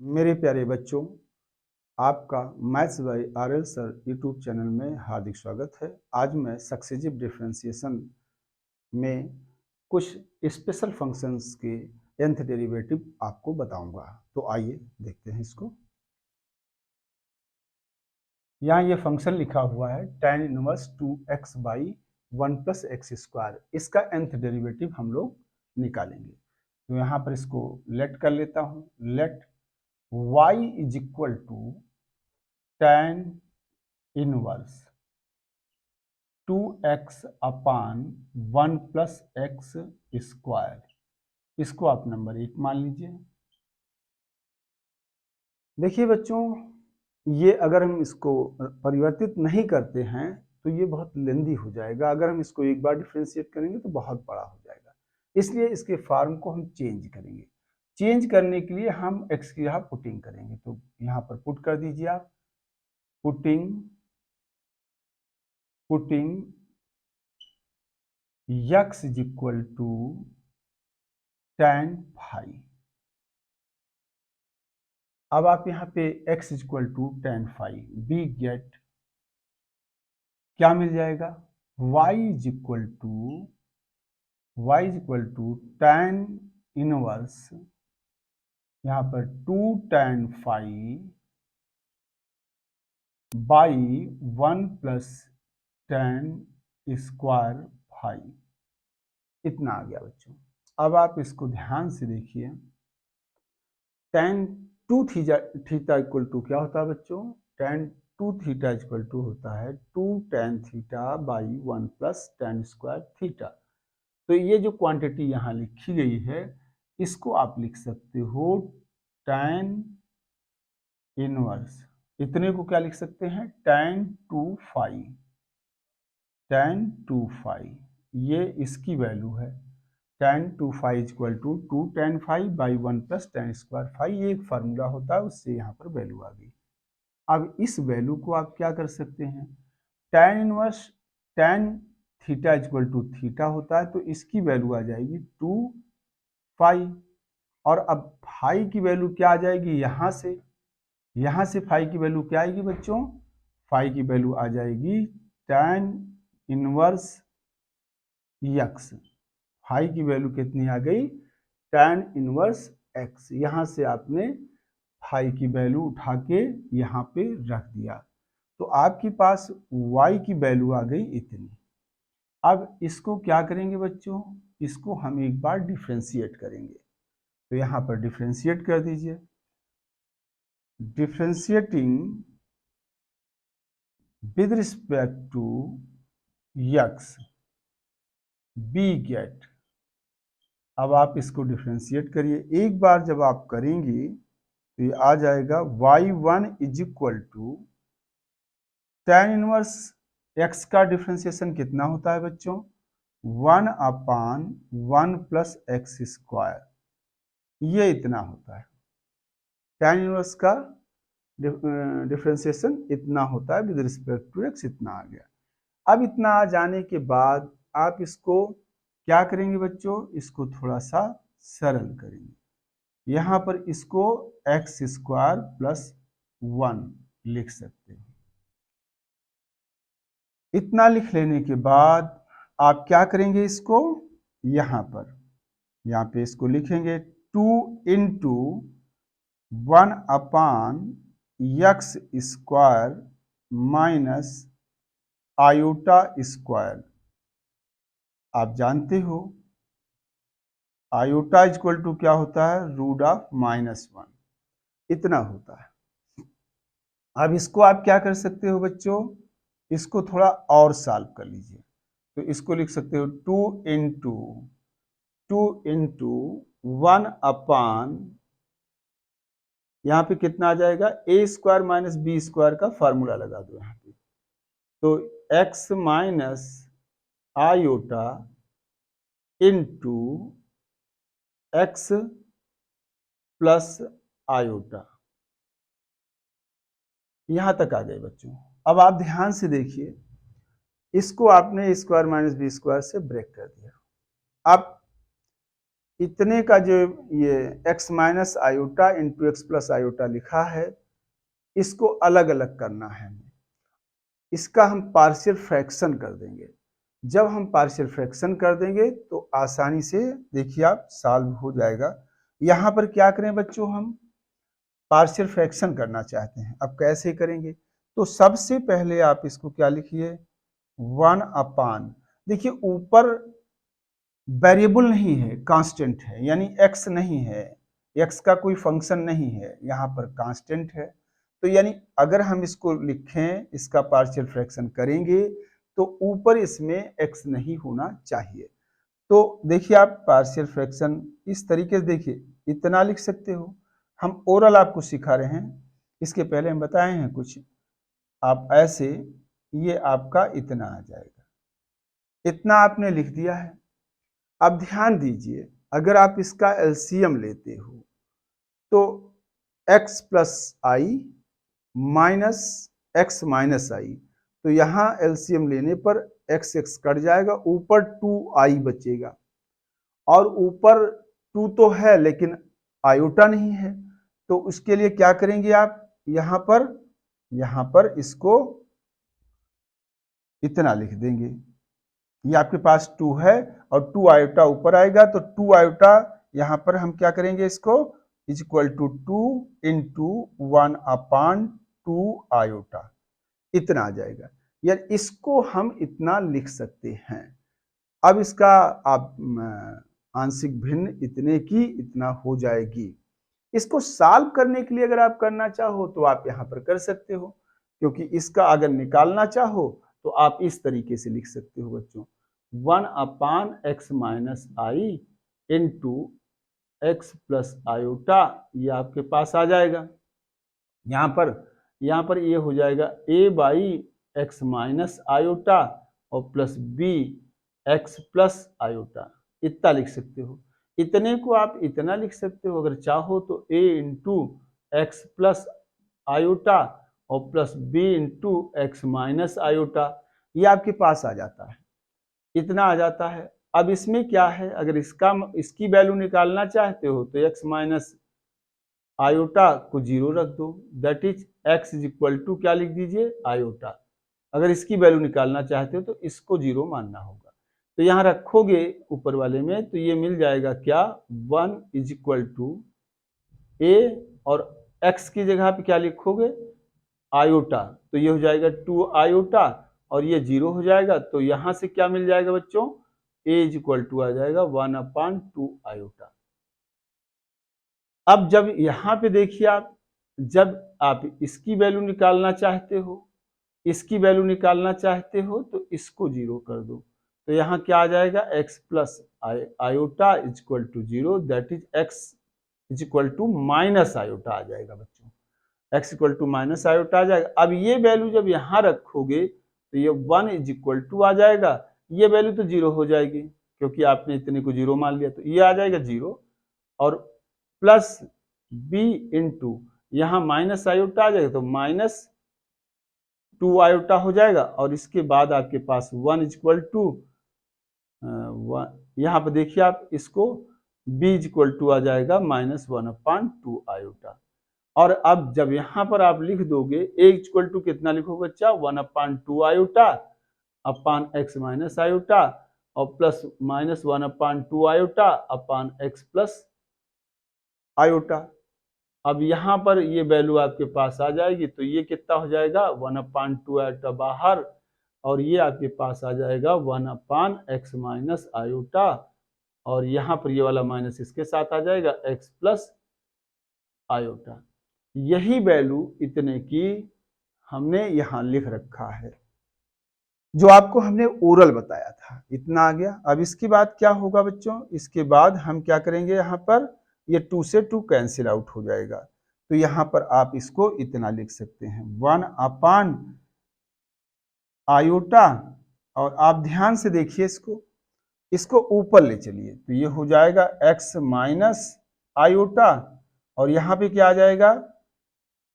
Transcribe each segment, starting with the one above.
मेरे प्यारे बच्चों, आपका maths by RL sir YouTube channel में हार्दिक स्वागत है। आज मैं सक्सेसिव डिफरेंशिएशन में कुछ स्पेशल फंक्शंस के nth डेरिवेटिव आपको बताऊंगा। तो आइए देखते हैं इसको। यहाँ ये फंक्शन लिखा हुआ है tan inverse 2x by 1 plus x square. इसका nth डेरिवेटिव हम लोग निकालेंगे। तो यहाँ पर इसको लेट कर लेता हूँ। Let y is equal to tan inverse 2x upon 1 plus x square. इसको आप नंबर 1 मान लीजिए। देखिए बच्चों, ये अगर हम इसको परिवर्तित नहीं करते हैं तो ये बहुत लेंदी हो जाएगा। अगर हम इसको एक बार डिफ्रेंशिएट करेंगे तो बहुत बड़ा हो जाएगा। इसलिए इसके फॉर्म को हम चेंज करेंगे। चेंज करने के लिए हम x की यहाँ पुटिंग करेंगे। तो यहाँ पर पुट कर दीजिए आप। Putting x is equal to tan phi. अब आप यहाँ पे x equal to tan phi we get क्या मिल जाएगा? y is equal to tan inverse यहाँ पर 2 tan phi by 1 plus tan square phi. इतना आ गया बच्चों। अब आप इसको ध्यान से देखिए। tan 2 थीटा इक्वल टू क्या होता है बच्चों? tan 2 थीटा इक्वल टू होता है 2 tan theta by 1 plus tan square theta. तो ये जो क्वांटिटी यहाँ लिखी गई है इसको आप लिख सकते हो tan इनवर्स। इतने को क्या लिख सकते हैं? tan 2 phi. ये इसकी वैल्यू है। tan 2 phi equal to 2 tan phi by 1 plus tan square phi. ये एक फार्मूला होता है, उससे यहाँ पर वैल्यू आ गई। अब इस वैल्यू को आप क्या कर सकते हैं? tan inverse tan theta equal to theta होता है, तो इसकी वैल्यू आ जाएगी 2 फाई। और अब फाई की वैल्यू क्या आ जाएगी? यहाँ से फाई की वैल्यू क्या आएगी बच्चों? फाई की वैल्यू आ जाएगी tan इनवर्स x। फाई की वैल्यू कितनी आ गई? tan inverse x। यहाँ से आपने फाई की वैल्यू उठा के यहाँ पे रख दिया, तो आपके पास y की वैल्यू आ गई इतनी। अब इसको क्या करेंगे बच्चों? इसको हम एक बार डिफ्रेंशिएट करेंगे। तो यहाँ पर डिफ्रेंशिएट कर दीजिए। Differentiating with respect to x we get. अब आप इसको डिफ्रेंशिएट करिए। एक बार जब आप करेंगे तो ये आ जाएगा y1 is equal to tan inverse x का डिफ्रेंशिएशन कितना होता है बच्चों? 1 अपान 1 प्लस एक्स स्क्वायर। ये इतना होता है। tan इनवर्स का डिफ्रेंशिएशन इतना होता है विद रिस्पेक्ट टू x। इतना आ गया। अब इतना आ जाने के बाद आप इसको क्या करेंगे बच्चों? इसको थोड़ा सा सरल करेंगे। यहाँ पर इसको एक्स स्क्वायर प्लस 1 लिख सकते हैं। इतना लिख लेने के बाद आप क्या करेंगे? इसको यहाँ पे इसको लिखेंगे 2 into 1 upon x square minus iota square. आप जानते हो आयोटा इक्वल टू क्या होता है? Root of -1। इतना होता है। अब इसको आप क्या कर सकते हो बच्चों? इसको थोड़ा और सॉल्व कर लीजिए। तो इसको लिख सकते हो 2 इंटू 1 अपान, यहाँ पे कितना आ जाएगा? ए स्क्वायर माइनस बी स्क्वायर का फार्मूला लगा दो यहाँ पे। तो x minus iota into x plus iota. यहां तक आ गए बच्चों। अब आप ध्यान से देखिए, इसको आपने स्क्वायर माइनस बी स्क्वायर से ब्रेक कर दिया। अब इतने का जो ये x minus iota into x plus iota लिखा है, इसको अलग अलग करना है। इसका हम पार्शियल फ्रैक्शन कर देंगे। जब हम पार्शियल फ्रैक्शन कर देंगे तो आसानी से देखिए आप सॉल्व हो जाएगा। यहाँ पर क्या करें बच्चों, हम पार्शियल फ्रैक्शन करना चाहते हैं। अब कैसे करेंगे, तो सबसे पहले आप इसको क्या लिखिए, 1/, देखिए ऊपर वेरिएबल नहीं है, कांस्टेंट है, यानी x नहीं है, x का कोई फंक्शन नहीं है, यहाँ पर कांस्टेंट है। तो यानी अगर हम इसको लिखें, इसका पार्शियल फ्रैक्शन करेंगे तो ऊपर इसमें x नहीं होना चाहिए। तो देखिए आप पार्शियल फ्रैक्शन इस तरीके से देखिए, इतना लिख सकते हो। हम ओरल आपको सिखा रहे हैं, इसके पहले हम बताए हैं कुछ, आप ऐसे, ये आपका इतना आ जाएगा, इतना आपने लिख दिया है। अब ध्यान दीजिए, अगर आप इसका एलसीएम लेते हो तो x प्लस आई माइनस एक्स माइनस आई, तो यहाँ एलसीएम लेने पर x x कट जाएगा, ऊपर 2i बचेगा, और ऊपर 2 तो है लेकिन आयोटा नहीं है। तो उसके लिए क्या करेंगे आप, यहाँ पर इसको इतना लिख देंगे। ये आपके पास 2 है और 2 आयोटा ऊपर आएगा, तो 2 आयोटा यहाँ पर हम क्या करेंगे, इसको is equal to 2 into 1/2 iota, इतना आ जाएगा। यानी इसको हम इतना लिख सकते हैं। अब इसका आप आंशिक भिन्न इतने की इतना हो जाएगी। इसको सॉल्व करने के लिए अगर आप करना चाहो तो आप यहाँ पर कर सकते हो, क्योंकि इसका अगर निकालना चाहो तो आप इस तरीके से लिख सकते हो बच्चों, 1/x माइनस आई इंटू एक्स प्लस आयोटा, ये आपके पास आ जाएगा। यहाँ पर ये हो जाएगा a/x माइनस आयोटा और plus b x plus iota, इतना लिख सकते हो। इतने को आप इतना लिख सकते हो, अगर चाहो तो a into x plus iota और plus b into x minus iota, ये आपके पास आ जाता है, इतना आ जाता है। अब इसमें क्या है, अगर इसकी वैल्यू निकालना चाहते हो तो x माइनस आयोटा को 0 रख दो, that is x is equal to क्या लिख दीजिए, आयोटा। अगर इसकी वैल्यू निकालना चाहते हो तो इसको 0 मानना होगा। तो यहाँ रखोगे ऊपर वाले में तो ये मिल जाएगा क्या, 1 इज इक्वल टू a, और x की जगह पे क्या लिखोगे, आयोटा, तो ये हो जाएगा 2 आयोटा और ये 0 हो जाएगा। तो यहाँ से क्या मिल जाएगा बच्चों, a इज इक्वल टू आ जाएगा 1/2 आयोटा। अब जब यहाँ पे देखिए आप, जब आप इसकी वैल्यू निकालना चाहते हो, इसकी वैल्यू निकालना चाहते हो तो इसको 0 कर दो, तो यहाँ क्या आ जाएगा, x plus iota is equal to 0, that is x is equal to minus iota आ जाएगा बच्चों, x equal to minus iota आ जाएगा। अब ये वैल्यू जब यहाँ रखोगे तो ये 1 इज इक्वल टू आ जाएगा, ये वैल्यू तो 0 हो जाएगी क्योंकि आपने इतने को 0 मान लिया, तो ये आ जाएगा 0, और प्लस b इंटू यहाँ माइनस आयोटा आ जाएगा तो माइनस 2 आयोटा हो जाएगा, और इसके बाद आपके पास 1 इज इक्वल टू, यहाँ पर देखिए आप इसको b इज इक्वल टू आ जाएगा -1/2 आयोटा। और अब जब यहाँ पर आप लिख दोगे a इज इक्वल टू कितना लिखोगे बच्चा, 1/2 आयोटा अपान x माइनस आयोटा और प्लस -1/2 आयोटा अपान x प्लस आयोटा। अब यहाँ पर ये वैल्यू आपके पास आ जाएगी, तो ये कितना हो जाएगा, 1/2 आयोटा बाहर, और ये आपके पास आ जाएगा 1/x माइनस आयोटा, और यहाँ पर ये वाला माइनस इसके साथ आ जाएगा x प्लस आयोटा। यही वैल्यू इतने की हमने यहाँ लिख रखा है, जो आपको हमने ओरल बताया था, इतना आ गया। अब इसके बाद क्या होगा बच्चों, इसके बाद हम क्या करेंगे, यहाँ पर ये 2 से 2 कैंसिल आउट हो जाएगा, तो यहाँ पर आप इसको इतना लिख सकते हैं, 1/, आयोटा, और आप ध्यान से देखिए इसको ऊपर ले चलिए, तो ये हो जाएगा x माइनस आयोटा, और यहाँ पे क्या आ जाएगा,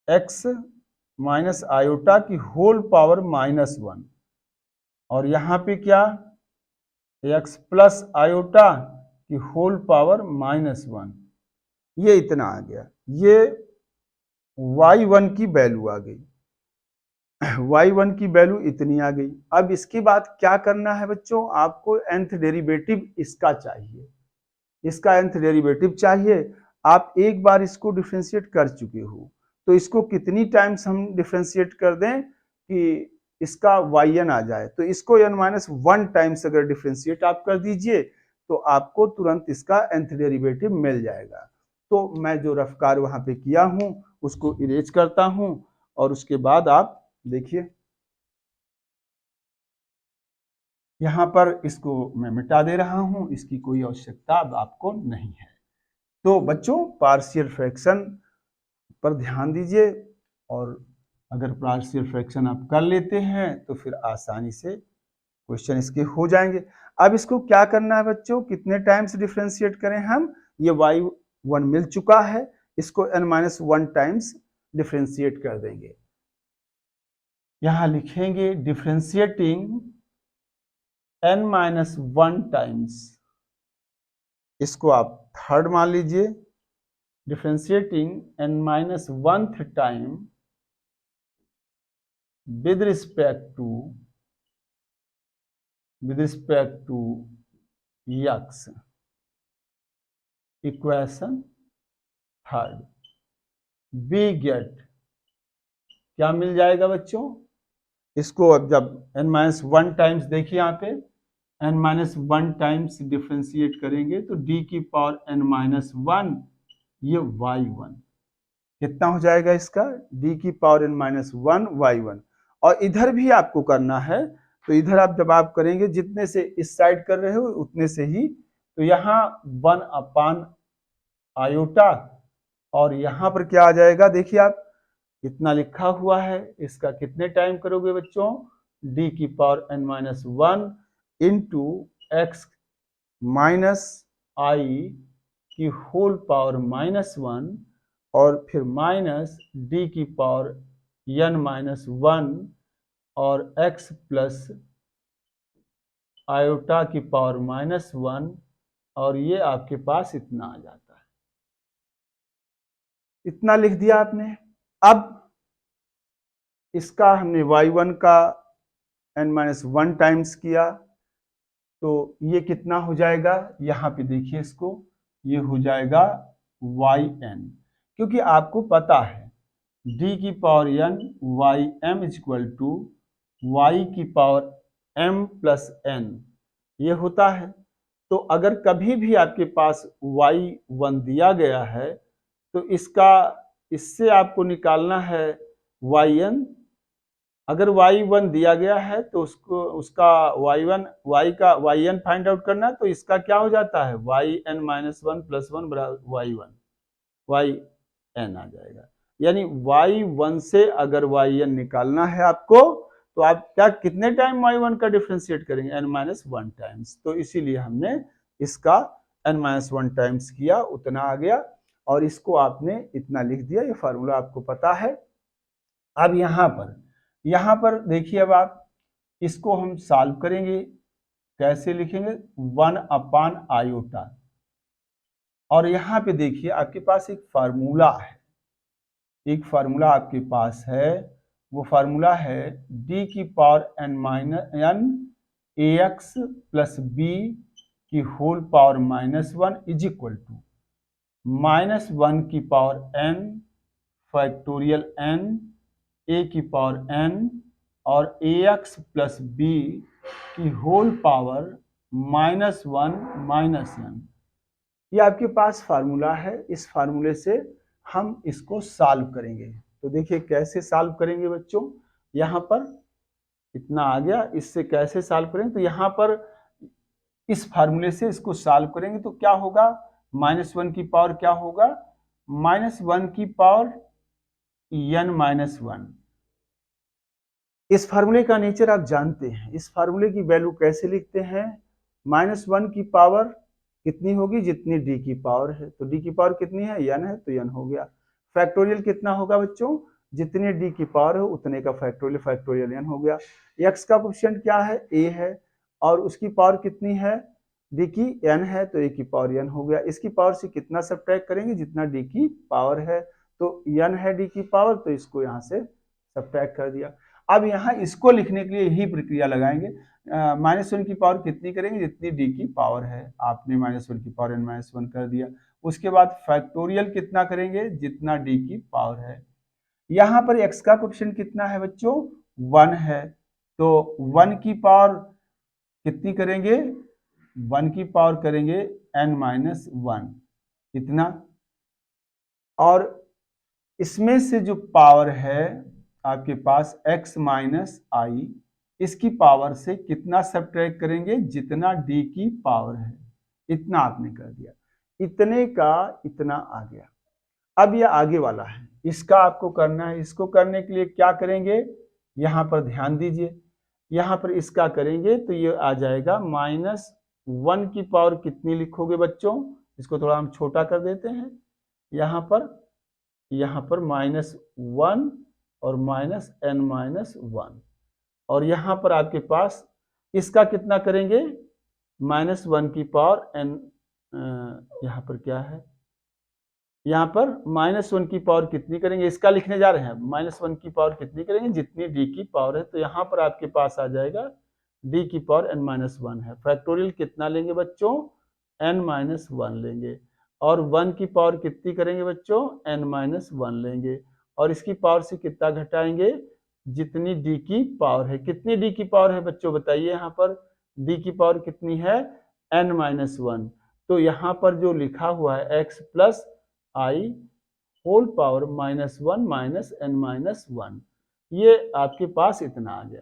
x माइनस आयोटा की होल पावर -1, और यहाँ पे क्या, x प्लस आयोटा की होल पावर -1, ये इतना आ गया। ये y1 की वैल्यू आ गई, y1 की वैल्यू इतनी आ गई। अब इसके बाद क्या करना है बच्चों, आपको nth डेरिवेटिव इसका चाहिए, इसका nth डेरिवेटिव चाहिए। आप एक बार इसको डिफरेंशिएट कर चुके हो, तो इसको कितनी टाइम्स हम डिफरेंशिएट कर दें कि इसका yn आ जाए। तो इसको n-1 टाइम्स अगर डिफरेंशिएट आप कर दीजिए तो आपको तुरंत इसका nth डेरिवेटिव मिल जाएगा। तो मैं जो रफ्कार वहां पे किया हूं उसको इरेज करता हूं और उसके बाद आप देखिए यहां पर इसको मैं मिटा दे रहा हूं, इसकी कोई आवश्यकता अब आपको नहीं है। तो बच्चों पार्शियल फ्रैक्शन पर ध्यान दीजिए, और अगर पार्शियल फ्रैक्शन आप कर लेते हैं तो फिर आसानी से क्वेश्चन इसके हो जाएंगे। अब इसको क्या करना है बच्चों, कितने टाइम्स डिफरेंशिएट करें हम, ये y1 मिल चुका है, इसको n-1 टाइम्स डिफरेंशिएट कर देंगे। यहां लिखेंगे डिफरेंशिएटिंग n-1 टाइम्स, इसको आप थर्ड मान लीजिए, differentiating n-1th time with respect to x, equation third. We get क्या मिल जाएगा बच्चों, इसको अब जब n-1 टाइम्स देखिए यहाँ पे n-1 टाइम्स डिफरेंशिएट करेंगे तो d की पावर n-1 ये y1 कितना हो जाएगा इसका, d की पावर n-1 y1। और इधर भी आपको करना है, तो इधर आप जब आप करेंगे जितने से इस साइड कर रहे हो उतने से ही, तो यहाँ 1 आयोटा और यहाँ पर क्या आ जाएगा, देखिए आप इतना लिखा हुआ है, इसका कितने टाइम करोगे बच्चों, d की power n-1 into x minus i की होल पावर -1 और फिर माइनस d की पावर n-1 और x प्लस आयोटा की पावर -1, और ये आपके पास इतना आ जाता है। इतना लिख दिया आपने। अब इसका हमने y1 का n-1 टाइम्स किया, तो ये कितना हो जाएगा, यहाँ पे देखिए इसको, ये हो जाएगा yn, क्योंकि आपको पता है d की power n ym equal to y की पावर m प्लस n ये होता है। तो अगर कभी भी आपके पास y1 दिया गया है तो इससे आपको निकालना है yn। अगर y1 दिया गया है तो उसका yn फाइंड आउट करना है, तो इसका क्या हो जाता है yn-1 प्लस 1 बराबर yn आ जाएगा। यानी y1 से अगर yn निकालना है आपको, तो आप क्या कितने टाइम y1 का डिफरेंशिएट करेंगे, n-1 टाइम्स। तो इसीलिए हमने इसका n-1 टाइम्स किया, उतना आ गया, और इसको आपने इतना लिख दिया, ये फार्मूला आपको पता है। अब यहाँ पर देखिए, अब आप इसको हम सॉल्व करेंगे, कैसे लिखेंगे, 1 आयोटा, और यहाँ पे देखिए आपके पास एक फार्मूला है, एक फार्मूला आपके पास है, वो फार्मूला है d की power n ax plus b की whole power -1 is equal to -1 की power n factorial n a की पावर n और ax प्लस b की होल पावर -1 n। ये आपके पास फार्मूला है, इस फार्मूले से हम इसको सॉल्व करेंगे। तो देखिए कैसे सॉल्व करेंगे बच्चों, यहाँ पर इतना आ गया, इससे कैसे सॉल्व करेंगे, तो यहाँ पर इस फार्मूले से इसको सॉल्व करेंगे तो क्या होगा, -1 की पावर क्या होगा, -1 की पावर n-1। इस फार्मूले का नेचर आप जानते हैं, इस फार्मूले की वैल्यू कैसे लिखते हैं, -1 की पावर कितनी होगी, जितनी d की पावर है, तो d की पावर कितनी है, n है, तो n हो गया। फैक्टोरियल कितना होगा बच्चों, जितने d की पावर है उतने का फैक्टोरियल n हो गया। x का कोएफिशिएंट क्या है, a है, और उसकी पावर कितनी है डी की n है तो a की पावर n हो गया। इसकी पावर से कितना सब्ट्रैक्ट करेंगे, जितना d की पावर है। तो n है d की पावर, तो इसको यहाँ से सब्ट्रैक्ट कर दिया। अब यहाँ इसको लिखने के लिए यही प्रक्रिया लगाएंगे। -1 की पावर कितनी करेंगे, जितनी d की पावर है। आपने -1 की पावर n-1 कर दिया। उसके बाद फैक्टोरियल कितना करेंगे, जितना d की पावर है। यहाँ पर x का कोएफिशिएंट कितना है बच्चों, 1 है। तो 1 की पावर कितनी करेंगे, 1 की पावर करेंगे n-1 इतना। और इसमें से जो पावर है आपके पास x - i, इसकी पावर से कितना सब्ट्रैक्ट करेंगे, जितना d की पावर है। इतना आपने कर दिया, इतने का इतना आ गया। अब ये आगे वाला है, इसका आपको करना है। इसको करने के लिए क्या करेंगे, यहाँ पर ध्यान दीजिए। यहाँ पर इसका करेंगे तो ये आ जाएगा -1 की पावर कितनी लिखोगे बच्चों, इसको थोड़ा हम छोटा कर देते हैं। यहाँ पर -1 और -n-1, और यहाँ पर आपके पास इसका कितना करेंगे, -1 की पावर n, यहाँ पर क्या है, यहाँ पर -1 की पावर कितनी करेंगे, इसका लिखने जा रहे हैं। -1 की पावर कितनी करेंगे, जितनी d की पावर है। तो यहाँ पर आपके पास आ जाएगा d की पावर n-1 है। फैक्टोरियल कितना लेंगे बच्चों, n-1 लेंगे। और 1 की पावर कितनी करेंगे बच्चों, n-1 लेंगे। और इसकी पावर से कितना घटाएंगे, जितनी d की पावर है। कितनी d की पावर है बच्चों बताइए, यहाँ पर d की पावर कितनी है, n-1। तो यहाँ पर जो लिखा हुआ है x + i whole power -1 - n-1, ये आपके पास इतना आ गया।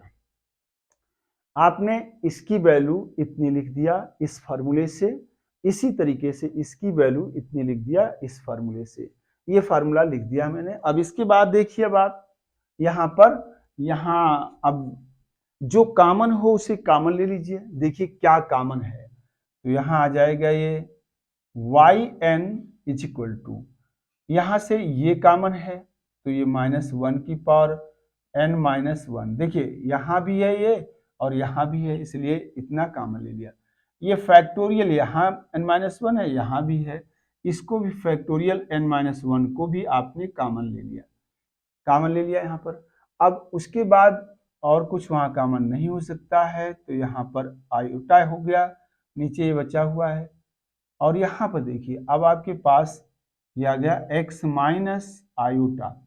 आपने इसकी वैल्यू इतनी लिख दिया इस फार्मूले से, इसी तरीके से इसकी वैल्यू इतनी लिख दिया इस फार्मूले से। ये फार्मूला लिख दिया मैंने। अब इसके बाद देखिए, अब आप यहाँ पर अब जो कॉमन हो उसे कॉमन ले लीजिए। देखिए क्या कॉमन है, तो यहाँ आ जाएगा ये yn = यहाँ से ये कॉमन है, तो ये -1 की पावर n-1। देखिए यहाँ भी है ये और यहाँ भी है, इसलिए इतना कॉमन ले लिया। ये फैक्टोरियल यहाँ n-1 है, यहाँ भी है, इसको भी फैक्टोरियल n-1 को भी आपने कॉमन ले लिया, यहाँ पर। अब उसके बाद और कुछ वहाँ कॉमन नहीं हो सकता है, तो यहाँ पर आयोटा हो गया, नीचे ये बचा हुआ है। और यहाँ पर देखिए, अब आपके पास ये आ गया x - आयोटा।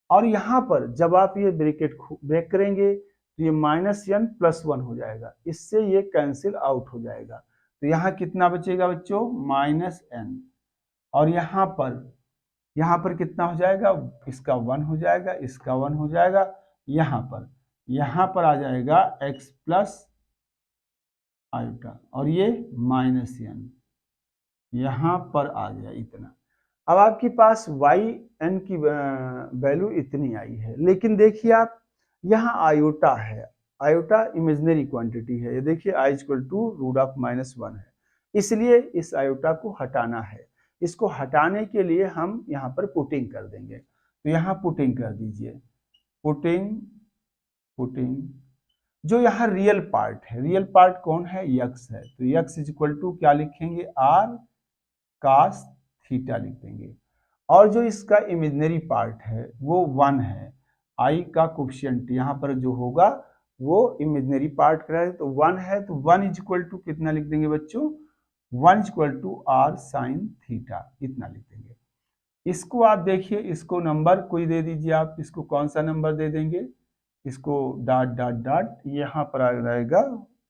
और यहाँ पर जब आप ये ब्रैकेट ब्रेक करेंगे तो ये -n + 1 हो जाएगा, इससे ये कैंसिल आउट हो जाएगा। तो यहाँ कितना बचेगा बच्चों, -n। और यहाँ पर कितना हो जाएगा, इसका 1 हो जाएगा, इसका 1 हो जाएगा। यहाँ पर आ जाएगा x + आयोटा, और ये -n यहाँ पर आ गया इतना। अब आपके पास yn की वैल्यू इतनी आई है, लेकिन देखिए आप यहाँ आयोटा है, आयोटा इमेजिनरी क्वांटिटी है। ये देखिए i = √-1 है, इसलिए इस आयोटा को हटाना है। इसको हटाने के लिए हम यहाँ पर पुटिंग कर देंगे। तो यहाँ पुटिंग कर दीजिए, पुटिंग। जो यहाँ रियल पार्ट है, रियल पार्ट कौन है, x है। तो x = क्या लिखेंगे, r cos थीटा लिख देंगे। और जो इसका इमेजिनरी पार्ट है वो 1 है, i का कोएफिशिएंट यहाँ पर जो होगा वो इमेजिनरी पार्ट का है, तो 1 है। तो 1 = कितना लिख देंगे बच्चों, 1 = r sin थीटा, इतना लिख देंगे। इसको आप देखिए, इसको नंबर कोई दे दीजिए आप, इसको कौन सा नंबर दे देंगे, इसको ... यहाँ पर आ जाएगा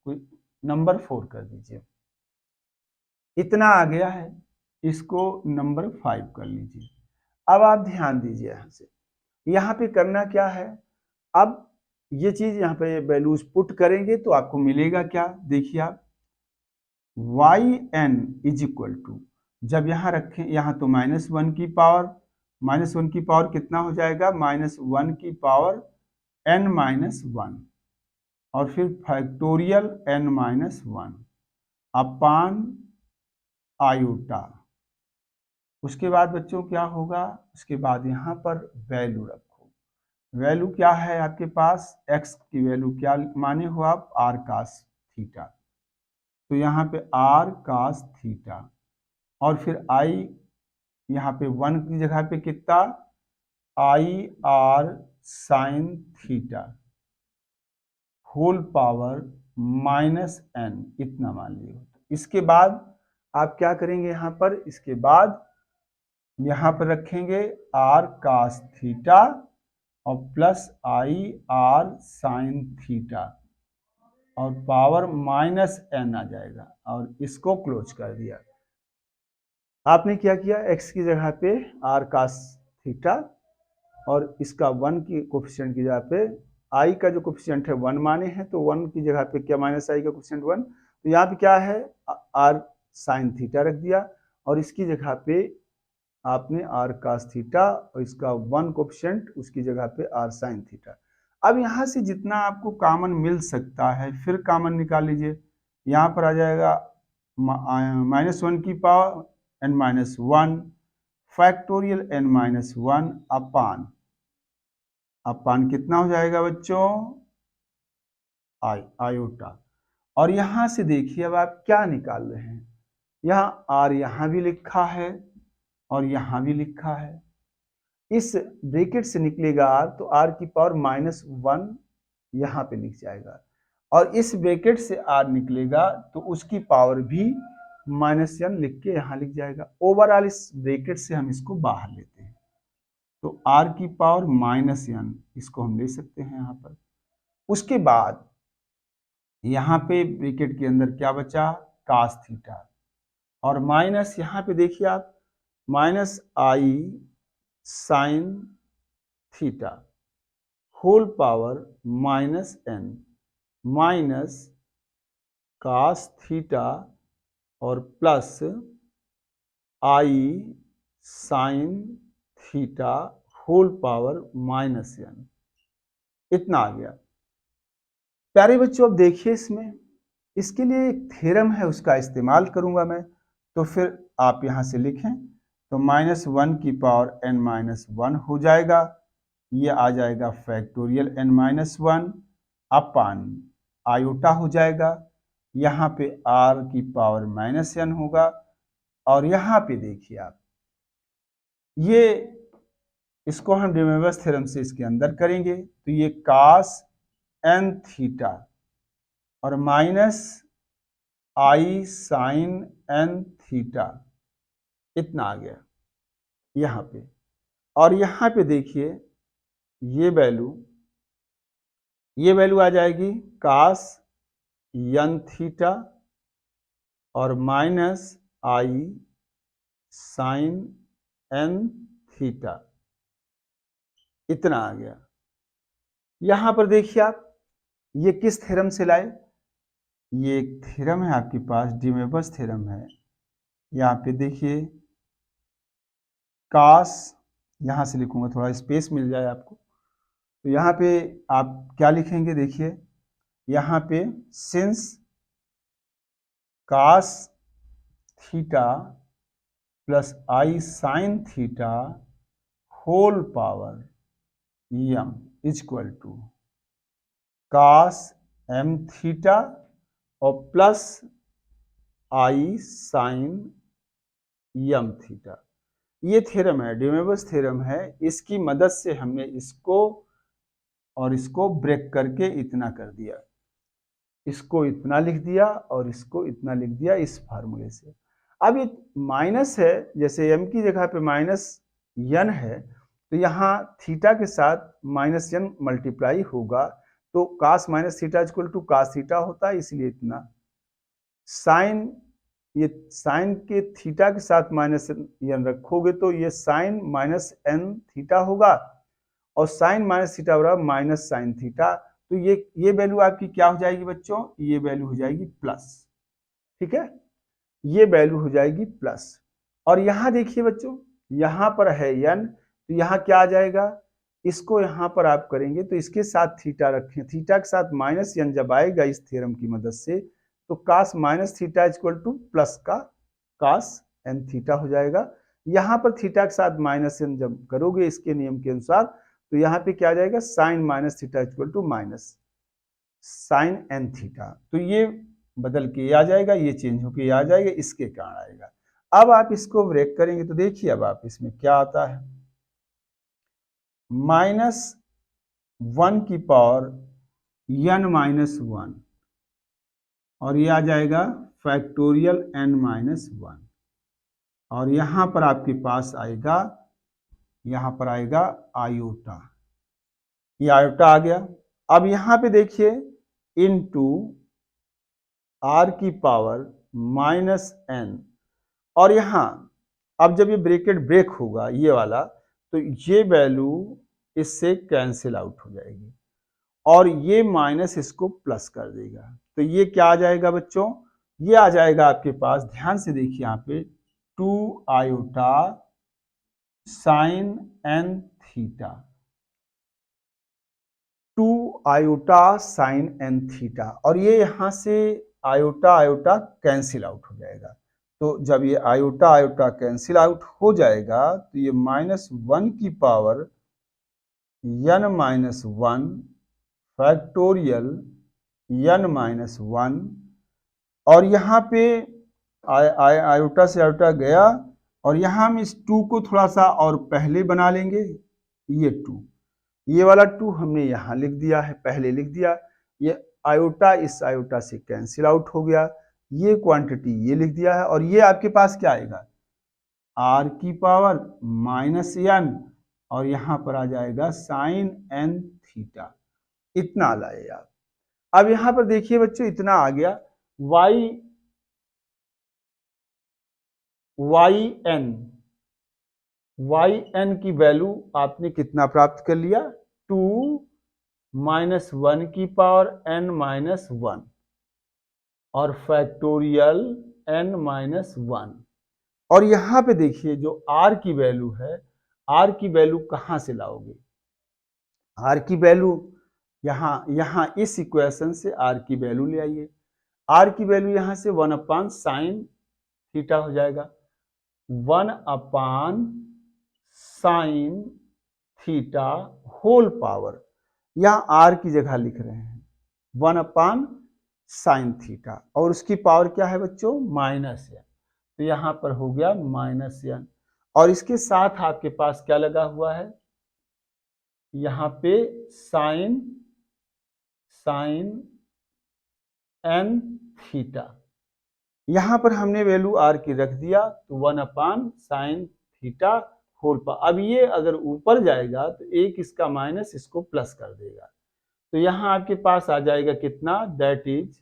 कोई नंबर 4 कर दीजिए। इतना आ गया है, इसको नंबर 5 कर लीजिए। अब आप ध्यान दीजिए, यहाँ पे करना क्या है। अब ये चीज यहाँ पे वैल्यूज पुट करेंगे तो आपको मिलेगा क्या, देखिए आप yn = जब यहाँ रखें, यहाँ तो -1 की पावर कितना हो जाएगा, -1 की पावर n-1, और फिर फैक्टोरियल n-1 अपान आयोटा। उसके बाद बच्चों क्या होगा, उसके बाद यहाँ पर वैल्यू रखो। वैल्यू क्या है आपके पास, x की वैल्यू क्या माने हो आप, r cos थीटा। तो यहाँ पे आर कास थीटा, और फिर आई यहाँ पे 1 की जगह पे कितना, I R sine theta whole power minus N, इतना मान लियो। इसके बाद आप क्या करेंगे यहाँ पर, इसके बाद यहाँ पर रखेंगे आर कास थीटा और प्लस आई आर साइन थीटा और पावर माइनस एन आ जाएगा, और इसको क्लोज कर दिया। आपने क्या किया, x की जगह पे आर कास थीटा और इसका 1 की कोफिशिएंट की जगह पे i का जो कोफिशिएंट है 1 माने हैं, तो 1 की जगह पे क्या माइनस i का कोफिशिएंट 1, तो यहाँ पे क्या है r साइन थीटा रख दिया, और इसकी जगह पे आपने r कास थीटा और इसका 1 कोफिशिएंट उसकी जगह पे r साइन थीटा। अब यहाँ से जितना आपको कॉमन मिल सकता है फिर कॉमन निकाल लीजिए। यहाँ पर आ जाएगा -1 की पावर n-1 फैक्टोरियल n-1 अपान कितना हो जाएगा बच्चों, आयोटा। और यहां से देखिए अब आप क्या निकाल रहे हैं, यहाँ आर यहाँ भी लिखा है और यहाँ भी लिखा है, इस ब्रैकेट से निकलेगा आर, तो आर की पावर -1 यहाँ पे लिख जाएगा, और इस ब्रैकेट से आर निकलेगा तो उसकी पावर भी -n लिख के यहाँ लिख जाएगा। ओवरऑल इस ब्रैकेट से हम इसको बाहर लेते हैं, तो r की पावर -n इसको हम ले सकते हैं यहाँ पर। उसके बाद यहाँ पे ब्रैकेट के अंदर क्या बचा, कास थीटा, और माइनस यहाँ पे देखिए आप -i sine theta whole power -n minus cos theta और plus i sine theta whole power -n, इतना आ गया। प्यारे बच्चों अब देखिए इसमें, इसके लिए एक थ्योरम है उसका इस्तेमाल करूंगा मैं, तो फिर आप यहां से लिखें, तो -1 की पावर n-1 हो जाएगा, ये आ जाएगा फैक्टोरियल n-1 अपान आयोटा हो जाएगा, यहाँ पे r की पावर -n होगा, और यहाँ पे देखिए आप ये इसको हम डिमेवस थ्योरम से इसके अंदर करेंगे, तो ये कास n थीटा और माइनस आई साइन n थीटा, इतना आ गया यहाँ पे। और यहाँ पे देखिए ये वैल्यू आ जाएगी कास n थीटा और माइनस आई साइन n थीटा, इतना आ गया। यहां पर देखिए आप ये किस थ्योरम से लाए, ये एक थ्योरम है आपके पास, डिमेवस थ्योरम है। यहाँ पे देखिए कास, यहाँ से लिखूंगा थोड़ा स्पेस मिल जाए आपको, तो यहाँ पे आप क्या लिखेंगे, देखिए यहाँ पे since cos theta plus I sine theta whole power m equal to cos m थीटा और plus I sine m theta, ये थ्योरम है, डिमेवस थ्योरम है। इसकी मदद से हमने इसको और इसको ब्रेक करके इतना कर दिया, इसको इतना लिख दिया और इसको इतना लिख दिया इस फार्मूले से। अब ये माइनस है, जैसे m की जगह पे -n है, तो यहाँ थीटा के साथ -n मल्टीप्लाई होगा, तो cos minus theta equal to cos theta होता है, इसलिए इतना। साइन, ये साइन के थीटा के साथ -n रखोगे तो ये साइन -n थीटा होगा, और साइन माइनस थीटा बराबर माइनस साइन थीटा, तो ये वैल्यू आपकी क्या हो जाएगी बच्चों, ये वैल्यू हो जाएगी प्लस, ठीक है, ये वैल्यू हो जाएगी प्लस। और यहाँ देखिए बच्चों, यहाँ पर है n, तो यहाँ क्या आ जाएगा, इसको यहाँ पर आप करेंगे तो इसके साथ थीटा रखें, थीटा के साथ -n जब आएगा इस थ्योरम की मदद से, तो cos minus theta equal to plus का कास n थीटा हो जाएगा। यहाँ पर थीटा के साथ -n जब करोगे इसके नियम के अनुसार, तो यहाँ पे क्या आ जाएगा, sine minus theta equal to minus sine n theta. तो ये बदल के ये आ जाएगा, ये चेंज होके ये आ जाएगा, इसके कारण आएगा। अब आप इसको ब्रेक करेंगे तो देखिए अब आप इसमें क्या आता है, -1 की पावर n-1 और ये आ जाएगा फैक्टोरियल n-1 और यहाँ पर आपके पास आएगा, यहाँ पर आएगा आयोटा, ये आयोटा आ गया। अब यहाँ पे देखिए इनटू r की पावर -n और यहाँ अब जब ये ब्रैकेट ब्रेक होगा ये वाला, तो ये वैल्यू इससे कैंसिल आउट हो जाएगी और ये माइनस इसको प्लस कर देगा। तो ये क्या आ जाएगा बच्चों, ये आ जाएगा आपके पास, ध्यान से देखिए यहाँ पे 2 iota sine n theta, 2 iota sine n theta और ये यहाँ से आयोटा आयोटा कैंसिल आउट हो जाएगा। तो जब ये आयोटा आयोटा कैंसिल आउट हो जाएगा तो ये -1 की पावर n-1 फैक्टोरियल n-1 और यहाँ पे आयोटा से आयोटा गया और यहाँ हम इस 2 को थोड़ा सा और पहले बना लेंगे, ये 2, ये वाला 2 हमने यहाँ लिख दिया है, पहले लिख दिया, ये आयोटा इस आयोटा से कैंसिल आउट हो गया, ये क्वांटिटी ये लिख दिया है और ये आपके पास क्या आएगा, r की पावर -n और यहाँ पर आ जाएगा साइन n थीटा, इतना लाए आप। अब यहाँ पर देखिए बच्चों इतना आ गया, yn की वैल्यू आपने कितना प्राप्त कर लिया, 2 -1 की पावर n-1 और फैक्टोरियल n-1 और यहाँ पे देखिए जो r की वैल्यू है, r की वैल्यू कहाँ से लाओगे, r की वैल्यू यहाँ इस इक्वेशन से r की वैल्यू ले आइए, r की वैल्यू यहाँ से 1 साइन थीटा हो जाएगा, 1 साइन थीटा होल पावर, यहाँ r की जगह लिख रहे हैं 1 साइन थीटा और उसकी पावर क्या है बच्चों, -n, तो यहाँ पर हो गया -n और इसके साथ आपके पास क्या लगा हुआ है, यहाँ पे साइन n थीटा, यहाँ पर हमने वैल्यू r की रख दिया तो 1 साइन थीटा होल पावर। अब ये अगर ऊपर जाएगा तो एक इसका माइनस इसको प्लस कर देगा, तो यहाँ आपके पास आ जाएगा कितना, that is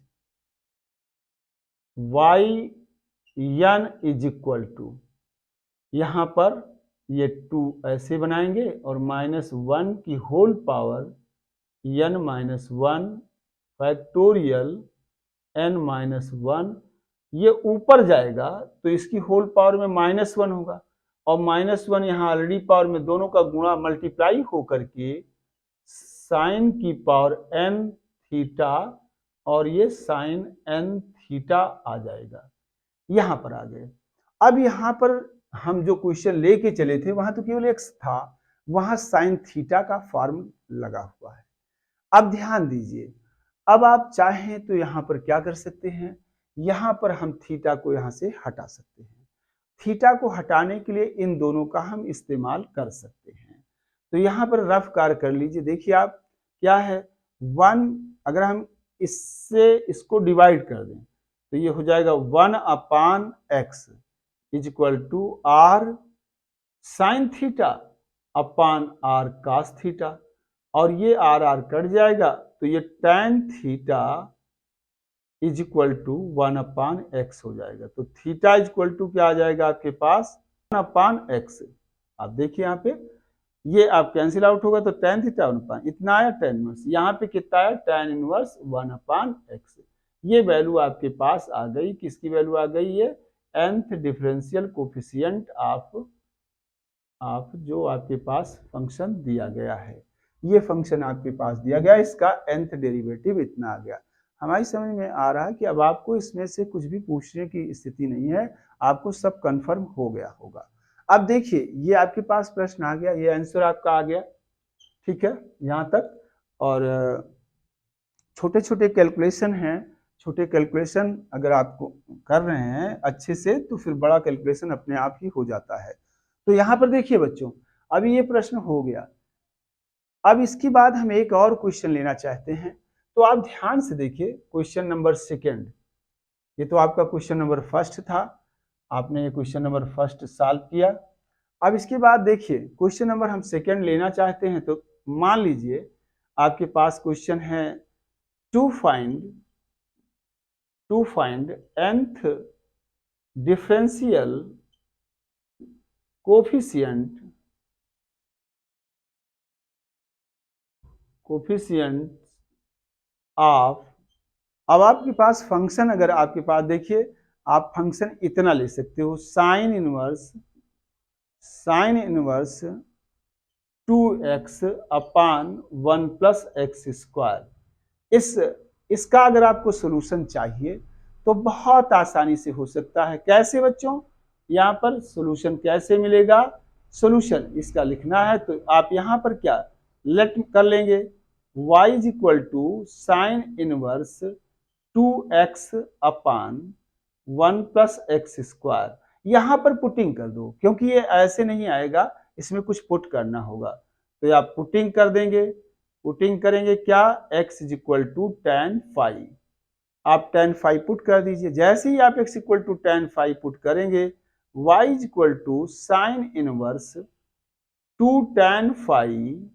yn is equal to, यहाँ पर ये 2 ऐसे बनाएंगे और -1 की whole power n-1 factorial n-1, ये ऊपर जाएगा तो इसकी होल पावर में -1 होगा और -1 यहाँ ऑलरेडी पावर में दोनों का गुणा मल्टीप्लाई होकर के साइन की पावर n थीटा और ये साइन n थीटा आ जाएगा, यहाँ पर आ गए। अब यहाँ पर हम जो क्वेश्चन लेके चले थे वहां तो केवल x था, वहां साइन थीटा का फॉर्म लगा हुआ है। अब ध्यान दीजिए, अब आप चाहें तो यहाँ पर क्या कर सकते हैं, यहाँ पर हम थीटा को यहाँ से हटा सकते हैं, थीटा को हटाने के लिए इन दोनों का हम इस्तेमाल कर सकते हैं। तो यहाँ पर रफ कार्य कर लीजिए, देखिए आप क्या है 1, अगर हम इससे इसको डिवाइड कर दें तो ये हो जाएगा 1/x is equal to r sine theta upon r cos theta और ये r कट जाएगा तो ये tan theta is equal to 1/x हो जाएगा। तो थीटा इज इक्वल टू क्या आ जाएगा आपके पास, 1/x। आप देखिए यहाँ पे ये आप कैंसिल आउट होगा तो tan थीटा 1/, इतना आया tan इनवर्स, यहाँ पे कितना आया tan इनवर्स 1/x। ये वैल्यू आपके पास आ गई, किसकी वैल्यू आ गई, ये nth डिफरेंशियल कोफिशिएंट आप जो आपके पास फंक्शन दिया गया है, ये फंक्शन आपके पास दिया गया, इसका nth डेरिवेटिव इतना आ गया। हमारी समझ में आ रहा है कि अब आपको इसमें से कुछ भी पूछने की स्थिति नहीं है, आपको सब कंफर्म हो गया होगा। अब देखिए ये आपके पास प्रश्न आ गया, ये आंसर आपका आ गया, ठीक है यहाँ तक। और छोटे छोटे कैलकुलेशन हैं छोटे कैलकुलेशन अगर आपको कर रहे हैं अच्छे से तो फिर बड़ा कैलकुलेशन अपने आप ही हो जाता है। तो यहाँ पर देखिए बच्चों, अभी ये प्रश्न हो गया। अब इसके बाद हम एक और क्वेश्चन लेना चाहते हैं, तो आप ध्यान से देखिए क्वेश्चन नंबर सेकेंड। ये तो आपका क्वेश्चन नंबर फर्स्ट था, आपने ये क्वेश्चन नंबर फर्स्ट सॉल्व किया। अब इसके बाद देखिए क्वेश्चन नंबर हम सेकेंड लेना चाहते हैं, तो मान लीजिए आपके पास क्वेश्चन है to find nth differential coefficient of. अब आपके पास फंक्शन, अगर आपके पास देखिए आप फंक्शन इतना ले सकते हो, sign inverse 2x upon 1 plus x square. इसका अगर आपको सोल्यूशन चाहिए तो बहुत आसानी से हो सकता है। कैसे बच्चों, यहाँ पर सोल्यूशन कैसे मिलेगा? सोल्यूशन इसका लिखना है तो आप यहाँ पर क्या लेट कर लेंगे, y is equal to sine inverse 2x upon 1 plus x square. यहाँ पर पुटिंग कर दो, क्योंकि ये ऐसे नहीं आएगा, इसमें कुछ पुट करना होगा, तो आप पुटिंग कर देंगे। पुटिंग करेंगे क्या, x is equal to tan phi, आप टेन फाइव पुट कर दीजिए। जैसे ही आप x equal to tan phi put करेंगे, y is equal to sine inverse two tan phi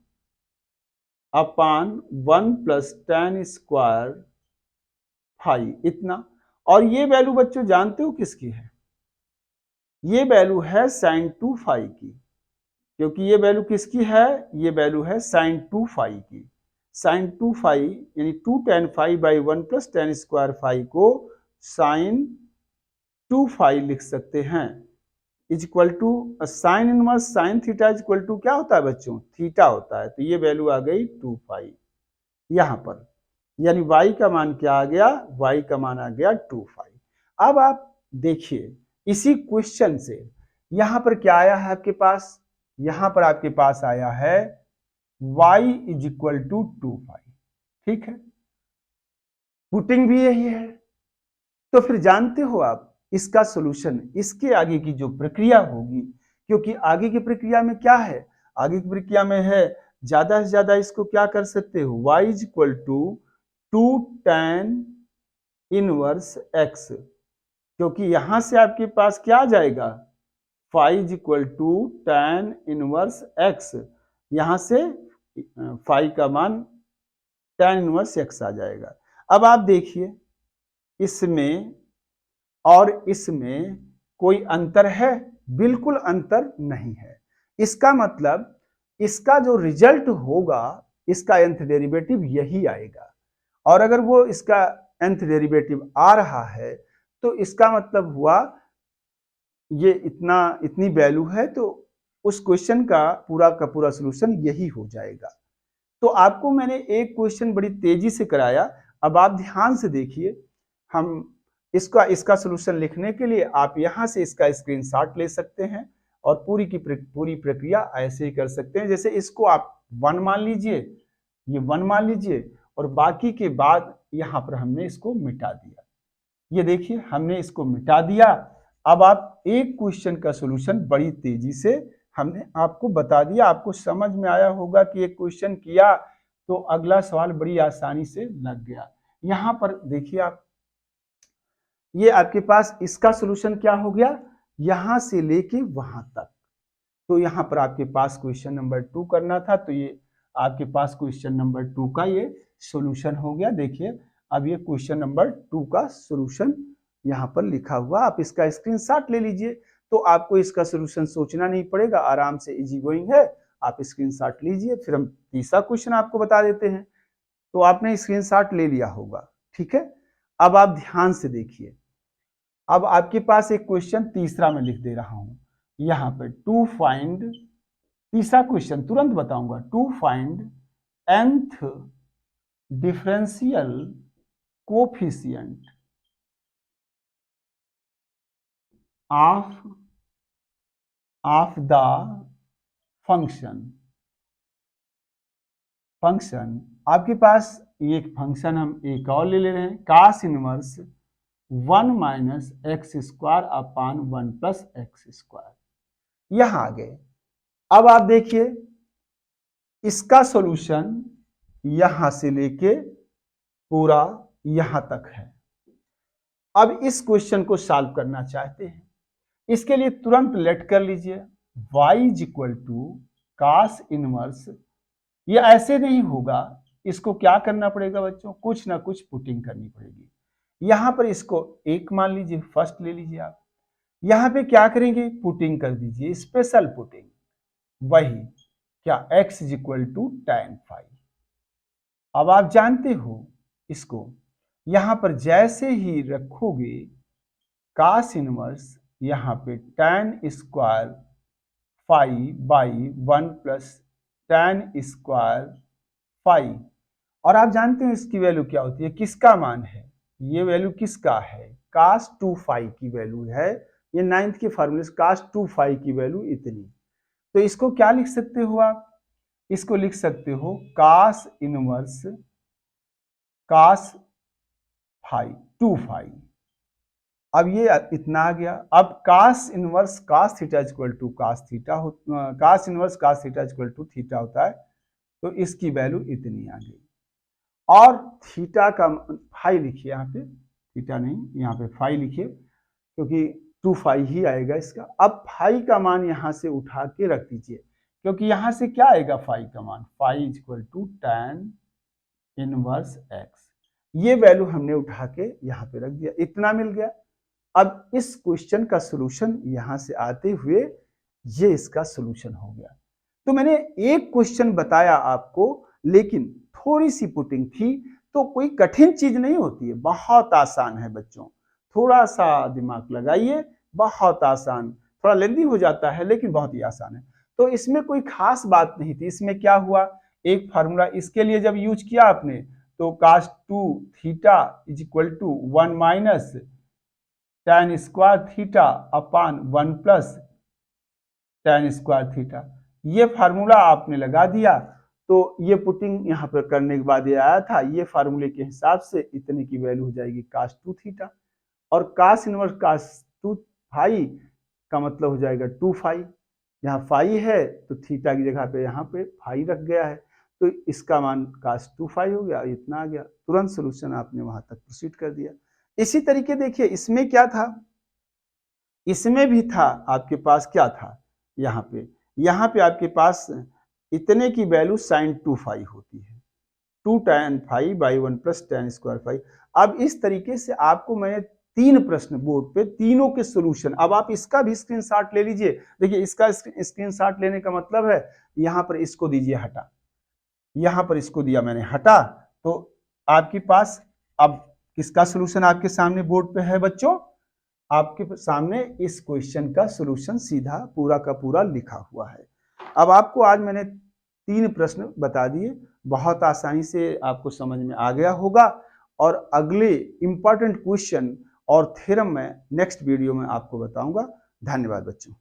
upon 1 plus tan square phi, इतना। और ये वैल्यू बच्चों जानते हो किसकी है? ये वैल्यू है साइन 2 फाइव की, क्योंकि ये वैल्यू किसकी है? ये वैल्यू है साइन 2 फाइव की। साइन 2 फाइव यानी 2 tan phi by 1 plus tan square phi को साइन 2 फाइव लिख सकते हैं, is equal to sine inverse sine theta is equal to क्या होता है बच्चों? थीटा होता है। तो ये वैल्यू आ गई 2 फाइव यहाँ पर, यानी y का मान क्या आ गया? y का मान आ गया 2 फाइव। अब आप देखिए इसी क्वेश्चन से यहां पर क्या आया है आपके पास? यहां पर आपके पास आया है y is equal to 2 phi, ठीक है, पुटिंग भी यही है। तो फिर जानते हो आप इसका सॉल्यूशन, इसके आगे की जो प्रक्रिया होगी, क्योंकि आगे की प्रक्रिया में क्या है? आगे की प्रक्रिया में है ज्यादा से ज्यादा इसको क्या कर सकते हो, y is equal to 2 tan inverse x, क्योंकि यहां से आपके पास क्या आ जाएगा, phi is equal to tan inverse x, यहां से फाइव का मान tan इनवर्स x आ जाएगा। अब आप देखिए इसमें और इसमें कोई अंतर है? बिल्कुल अंतर नहीं है। इसका मतलब इसका जो रिजल्ट होगा, इसका nth डेरिवेटिव यही आएगा। और अगर वो इसका nth डेरिवेटिव आ रहा है तो इसका मतलब हुआ ये इतनी वैल्यू है, तो उस क्वेश्चन का पूरा सलूशन यही हो जाएगा। तो आपको मैंने एक क्वेश्चन बड़ी तेजी से कराया, अब आप ध्यान से देखिए। हम इसका सलूशन लिखने के लिए आप यहां से इसका स्क्रीनशॉट ले सकते हैं और पूरी प्रक्रिया ऐसे ही कर सकते हैं। जैसे इसको आप 1 मान लीजिए, ये 1 मान लीजिए, और बाकी के बाद यहां पर हमने इसको मिटा दिया। ये देखिए हमने इसको मिटा दिया। अब आप एक क्वेश्चन का सॉल्यूशन बड़ी तेजी से हमने आपको बता दिया। आपको समझ में आया होगा कि एक क्वेश्चन किया तो अगला सवाल बड़ी आसानी से लग गया। यहां पर देखिए आप, ये आपके पास इसका सॉल्यूशन क्या हो गया, यहां से लेके वहां तक। तो यहां पर आपके पास क्वेश्चन नंबर 2 करना था, तो ये आपके पास क्वेश्चन नंबर 2 का ये सॉल्यूशन हो गया। देखिए अब ये क्वेश्चन नंबर 2 का सॉल्यूशन यहाँ पर लिखा हुआ, आप इसका स्क्रीनशॉट ले लीजिए, तो आपको इसका सॉल्यूशन सोचना नहीं पड़ेगा, आराम से इजी गोइंग है। आप स्क्रीनशॉट लीजिए, फिर हम तीसरा क्वेश्चन आपको बता देते हैं। तो आपने स्क्रीनशॉट ले लिया होगा, ठीक है। अब आप ध्यान से देखिए, अब आपके पास एक क्वेश्चन तीसरा मैं लिख दे रहा हूं यहां पर, टू फाइंड, तीसरा क्वेश्चन तुरंत बताऊंगा, to find nth differential coefficient of the function function आपके पास एक फंक्शन हम एक और ले रहे हैं, cos inverse 1 minus x square upon 1 plus x square. यहां आ गए। अब आप देखिए इसका सॉल्यूशन यहां से लेके पूरा यहां तक है। अब इस क्वेश्चन को सॉल्व करना चाहते हैं, इसके लिए तुरंत लेट कर लीजिए y is equal to cos inverse. ये ऐसे नहीं होगा, इसको क्या करना पड़ेगा बच्चों, कुछ ना कुछ पुटिंग करनी पड़ेगी। यहां पर इसको एक मान लीजिए, फर्स्ट ले लीजिए आप। यहां पे क्या करेंगे, पुटिंग कर दीजिए, स्पेशल पुटिंग, वही क्या x is equal to tan phi. अब आप जानते हो इसको यहां पर जैसे ही रखोगे कास इनवर्स यहां पे tan square five by 1 plus tan square five, और आप जानते हो इसकी वैल्यू क्या होती है, किसका मान है, ये वैल्यू किसका है, कास 2 फाइव की वैल्यू है। ये 9th के फार्मूले से कास 2 फाइव की वैल्यू इतनी। तो इसको क्या लिख सकते हो आप, इसको लिख सकते हो कास इनवर्स कास 2 फाइव। अब ये इतना आ गया। अब cos inverse cos theta equal to cos theta cos inverse cos theta equal to theta होता है, तो इसकी वैल्यू इतनी आ गई। और थीटा का फाई लिखिए, यहाँ पे थीटा नहीं, यहाँ पे फाई लिखिए, क्योंकि 2 फाई ही आएगा इसका। अब फाई का मान यहाँ से उठा के रख दीजिए, क्योंकि यहाँ से क्या आएगा फाई का मान, phi equal to tan inverse x. ये वैल्यू हमने उठा के यहाँ पे रख दिया, इतना मिल गया। अब इस क्वेश्चन का सॉल्यूशन यहां से आते हुए ये इसका सॉल्यूशन हो गया। तो मैंने एक क्वेश्चन बताया आपको, लेकिन थोड़ी सी पुटिंग थी, तो कोई कठिन चीज नहीं होती है, बहुत आसान है बच्चों। थोड़ा सा दिमाग लगाइए, बहुत आसान, थोड़ा लेंदी हो जाता है लेकिन बहुत ही आसान है। तो इसमें कोई खास बात नहीं थी। इसमें क्या हुआ, एक फार्मूला इसके लिए जब यूज किया आपने, तो cos 2 theta is equal to 1 minus tan square theta upon 1 plus tan square theta, ये फार्मूला आपने लगा दिया। तो ये पुटिंग यहाँ पर करने के बाद ये आया था, ये फार्मूले के हिसाब से इतने की वैल्यू हो जाएगी कास 2 थीटा, और कास इनवर्स कास 2 फाई का मतलब हो जाएगा 2 फाई। यहाँ फाई है तो थीटा की जगह पे यहाँ पे फाई रख गया है, तो इसका मान कास 2 फाई हो गया, इतना आ गया। तुरंत सोल्यूशन आपने वहां तक प्रोसीड कर दिया। इसी तरीके देखिए इसमें क्या था, इसमें भी था आपके पास क्या था, यहाँ पे आपके पास इतने की वैल्यू साइन 2 फाइव होती है, 2 tan five by 1 plus tan square five. अब इस तरीके से आपको मैंने 3 प्रश्न बोर्ड पे, तीनों के सॉल्यूशन, अब आप इसका भी स्क्रीनशॉट ले लीजिए। देखिए इसका स्क्रीनशॉट लेने का मतलब है, यहाँ पर इसको दीजिए हटा, यहाँ पर इसको दिया मैंने हटा, तो आपके पास अब किसका सॉल्यूशन आपके सामने बोर्ड पे है बच्चों, आपके सामने इस क्वेश्चन का सॉल्यूशन सीधा पूरा का पूरा लिखा हुआ है। अब आपको आज मैंने 3 प्रश्न बता दिए, बहुत आसानी से आपको समझ में आ गया होगा, और अगले इंपॉर्टेंट क्वेश्चन और थ्योरम में नेक्स्ट वीडियो में आपको बताऊंगा। धन्यवाद बच्चों।